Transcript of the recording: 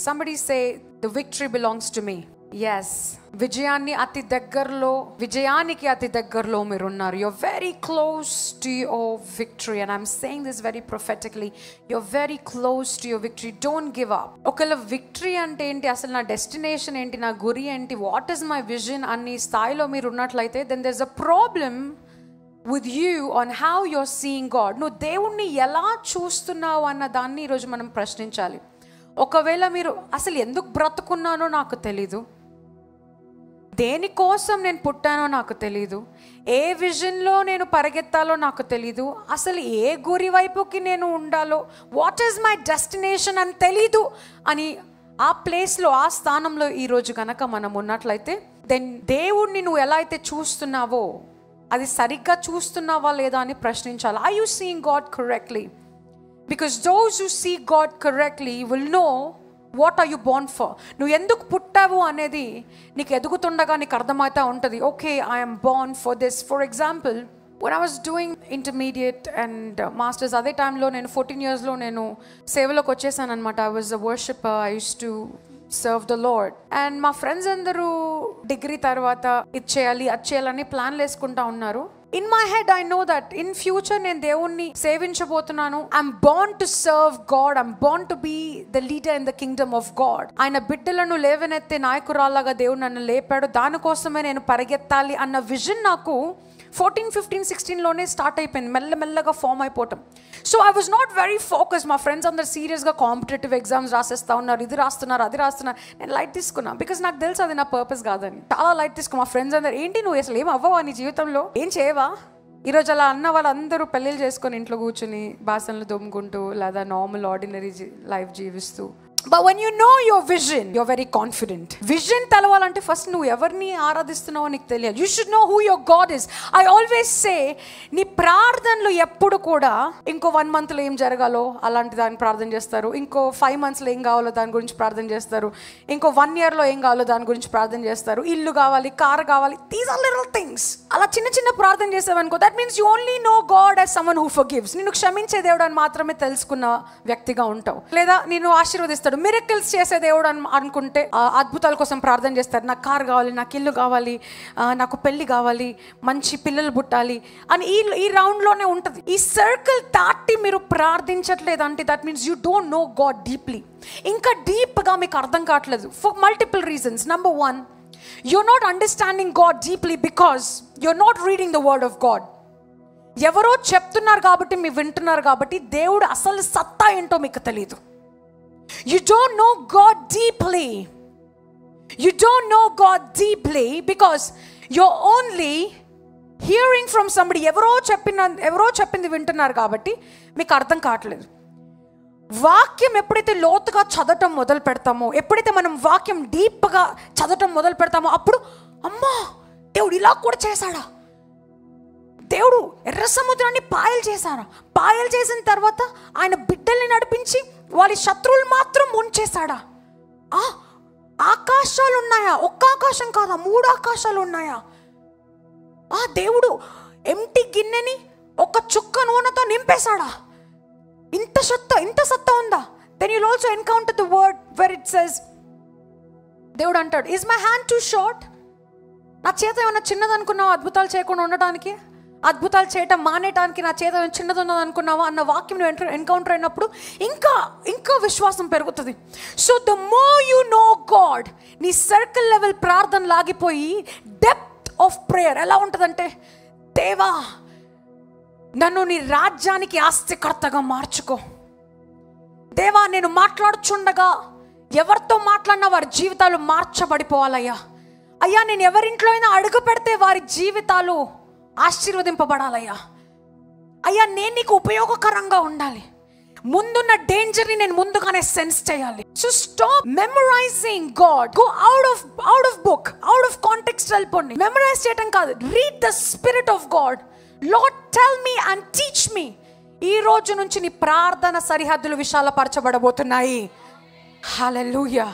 Somebody say, the victory belongs to me. Yes. విజయానికి అతి దగ్గరలో మీరు ఉన్నారు. You're very close to your victory, and I'm saying this very prophetically. You're very close to your victory. Don't give up. ఒకవేళ victory అంటే ఏంటి, అసలు నా డెస్టినేషన్ ఏంటి, నా గురి ఏంటి, వాట్ ఈస్ మై విజన్ అన్ని స్థాయిలో మీరు ఉన్నట్లయితే, then there's a problem with you on how you're seeing God. నువ్వు దేవుణ్ణి ఎలా చూస్తున్నావు అన్న దాన్ని ఈరోజు మనం ప్రశ్నించాలి. ఒకవేళ మీరు అసలు ఎందుకు బ్రతుకున్నానో నాకు తెలీదు, దేనికోసం నేను పుట్టానో నాకు తెలీదు, ఏ విజన్లో నేను పరిగెత్తాలో నాకు తెలీదు, అసలు ఏ గురి వైపుకి నేను ఉండాలో, వాట్ ఈజ్ మై డెస్టినేషన్ అని తెలీదు అని ఆ ప్లేస్లో, ఆ స్థానంలో ఈరోజు కనుక మనం ఉన్నట్లయితే, దెన్ దేవుణ్ణి నువ్వు ఎలా అయితే చూస్తున్నావో అది సరిగ్గా చూస్తున్నావా లేదా అని ప్రశ్నించాలి. Are you seeing God correctly? Because those who see God correctly will know what are you born for. నువ్వు ఎందుకు పుట్టావు అనేది నీకు ఎదుగుతుండగా నీకు అర్థమవుతూ ఉంటుంది. Okay, I am born for this. For example, when I was doing intermediate and masters, అదే టైంలో నేను 14 yearsలో నేను సేవలోకి వచ్చేసాను అనమాట. I was a worshipper. I used to serve the Lord. And మా ఫ్రెండ్స్ అందరూ డిగ్రీ తర్వాత ఇది చేయాలి అది చేయాలని ప్లాన్లు వేసుకుంటా ఉన్నారు. In my head I know that in future నేను దేవుణ్ణి సేవించబోతున్నాను. I'm born to serve God. I'm born to be the leader in the kingdom of God. ఆయన బిడ్డలను లేవనెత్తే నాయకురాలాగా దేవుడు నన్ను లేపాడు, దానికోసమే నేను పరిగెత్తాలి అన్న విజన్ నాకు 14, 15, 16లోనే స్టార్ట్ అయిపోయింది, మెల్లమెల్లగా ఫామ్ అయిపోవటం. So I was not very focus. మా ఫ్రెండ్స్ అందరు సీరియస్గా కాంపిటేటివ్ ఎగ్జామ్స్ రాసేస్తా ఉన్నారు, ఇది రాస్తున్నారు అది రాస్తున్నారు. నేను లైట్ తీసుకున్నా, బికాస్ నాకు తెలుసు అది నా పర్పస్ కాదని. చాలా లైట్ తీసుకున్నా. మా ఫ్రెండ్స్ అందరు, ఏంటి నువ్వు అసలు ఏం అవ్వవా నీ జీవితంలో, ఏం చేయవా? ఈరోజు అలా అన్న వాళ్ళందరూ పెళ్ళిళ్ళు చేసుకొని ఇంట్లో కూర్చుని బాసనలు దొమ్ముకుంటూ లేదా నార్మల్ ఆర్డినరీ లైఫ్ జీవిస్తూ. But when you know your vision, you're very confident. Vision తెలవాలంటే ఫస్ట్ నువ్వు ఎవరిని ఆరాధిస్తున్నావో నీకు తెలియాలి. You should know who your God is. I always say, నీ ప్రార్థనలు ఎప్పుడు కూడా ఇంకో 1 monthలో ఏం జరగాలో అలాంటి దాన్ని ప్రార్థన చేస్తారు, ఇంకో 5 monthsలో ఏం కావాలో దాని గురించి ప్రార్థన చేస్తారు, ఇంకో 1 yearలో ఏం కావాలో దాని గురించి ప్రార్థన చేస్తారు, ఇల్లు కావాలి, కారు కావాలి. These are little things. అలా చిన్న చిన్న ప్రార్థన చేసావనుకో, that means you only know God as someone who forgives. నిన్ను క్షమించే దేవుడు అని మాత్రమే తెలుసుకున్న వ్యక్తిగా ఉంటావు. లేదా నిన్ను ఆశీర్వదిస్తాడు, మిరకిల్స్ చేసే దేవుడు అనుకుంటే అద్భుతాల కోసం ప్రార్థన చేస్తారు. నాకు కారు కావాలి, నాకు ఇల్లు కావాలి, నాకు పెళ్లి కావాలి, మంచి పిల్లలు పుట్టాలి అని ఈ రౌండ్లోనే ఉంటుంది. ఈ సర్కిల్ దాటి మీరు ప్రార్థించట్లేదు అంటే that means you don't know God deeply. ఇంకా డీప్గా మీకు అర్థం కావట్లేదు for multiple reasons. Number 1, you're not understanding God deeply because you're not reading the word of God. ఎవరో చెప్తున్నారు కాబట్టి మీరు వింటున్నారు కాబట్టి దేవుడు అసలు సత్తా ఏంటో మీకు తెలియదు. You don't know God deeply. You don't know God deeply because you're only hearing from somebody. ఎవరో చెప్పింది వింటున్నారు కాబట్టి మీకు అర్థం కావట్లేదు. వాక్యం ఎప్పుడైతే లోతుగా చదవటం మొదలు పెడతామో, ఎప్పుడైతే మనం వాక్యం డీప్గా చదవటం మొదలు పెడతామో, అప్పుడు అమ్మా దేవుడు ఇలా కూడా చేశాడా, దేవుడు ఎర్ర సముద్రాన్ని పాయలు చేశారా, పాయలు చేసిన తర్వాత ఆయన బిడ్డల్ని నడిపించి వాళ్ళ శత్రువులు మాత్రం ముంచేశాడా, ఆకాశాలు ఉన్నాయా, ఒక్క ఆకాశం కాదా 3 ఆకాశాలు ఉన్నాయా, దేవుడు ఎంటీ గిన్నెని ఒక చుక్క నూనెతో నింపేశాడా, ఇంత సత్తా ఉందా. Then you'll also encounter the word where it says, దేవుడు అంటాడు, is my hand too short? నా చేత ఏమైనా చిన్నదనుకున్నావా అద్భుతాలు చేయకుండా ఉండటానికి, అద్భుతాలు చేయటం మానేయటానికి నా చేత చిన్నదున్నది అనుకున్నావా అన్న వాక్యం నువ్వు ఎన్కౌంటర్ అయినప్పుడు ఇంకా విశ్వాసం పెరుగుతుంది. So the more you know God, నీ సర్కిల్ లెవెల్ ప్రార్థన లాగిపోయి డెప్త్ ఆఫ్ ప్రేయర్ ఎలా ఉంటుందంటే, దేవా నన్ను నీ రాజ్యానికి ఆస్తికర్తగా మార్చుకో, దేవా నేను మాట్లాడుచుండగా ఎవరితో మాట్లాడినా వారి జీవితాలు మార్చబడిపోవాలయ్యా, అయ్యా నేను ఎవరింట్లో అయినా అడుగు పెడితే వారి జీవితాలు ఆశీర్వదింపబడాలయ్యా, అయ్యా నేను నీకు ఉపయోగకరంగా ఉండాలి, ముందున్న డేంజర్ని నేను ముందుగానే సెన్స్ చేయాలి. So stop memorising God, go out of book, out of context వెళ్ళిపోండి. మెమరైజ్ చేయటం కాదు, read the spirit of God. Lord tell me and teach me. ఈ రోజు నుంచి నీ ప్రార్థన సరిహద్దులు విశాలపరచబడబోతున్నాయి. హల్లెలూయా.